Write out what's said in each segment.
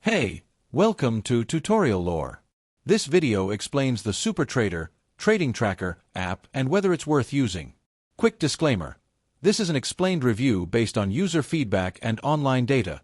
Hey, welcome to Tutorial Lore. This video explains the SuperTrader Trading Tracker app and whether it's worth using. Quick disclaimer. This is an explained review based on user feedback and online data,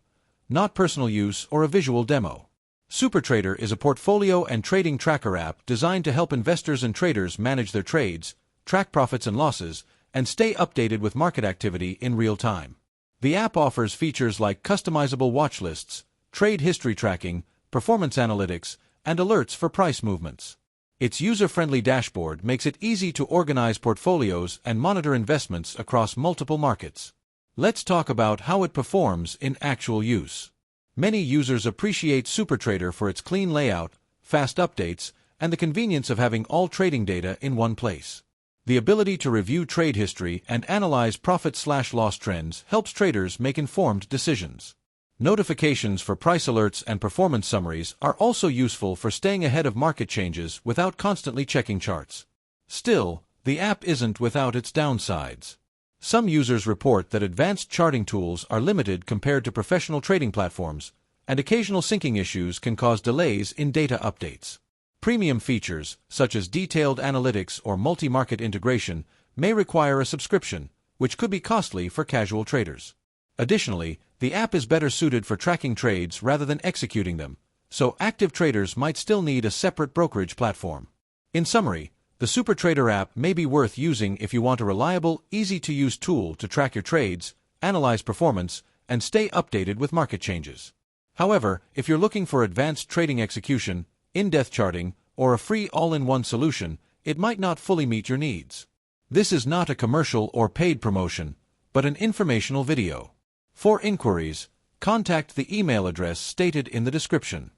not personal use or a visual demo. SuperTrader is a portfolio and trading tracker app designed to help investors and traders manage their trades, track profits and losses, and stay updated with market activity in real time. The app offers features like customizable watch lists, trade history tracking, performance analytics, and alerts for price movements. Its user-friendly dashboard makes it easy to organize portfolios and monitor investments across multiple markets. Let's talk about how it performs in actual use. Many users appreciate SuperTrader for its clean layout, fast updates, and the convenience of having all trading data in one place. The ability to review trade history and analyze profit/loss trends helps traders make informed decisions. Notifications for price alerts and performance summaries are also useful for staying ahead of market changes without constantly checking charts. Still, the app isn't without its downsides. Some users report that advanced charting tools are limited compared to professional trading platforms, and occasional syncing issues can cause delays in data updates. Premium features, such as detailed analytics or multi-market integration, may require a subscription, which could be costly for casual traders. Additionally, the app is better suited for tracking trades rather than executing them, so active traders might still need a separate brokerage platform. In summary, the SuperTrader app may be worth using if you want a reliable, easy-to-use tool to track your trades, analyze performance, and stay updated with market changes. However, if you're looking for advanced trading execution, in-depth charting, or a free all-in-one solution, it might not fully meet your needs. This is not a commercial or paid promotion, but an informational video. For inquiries, contact the email address stated in the description.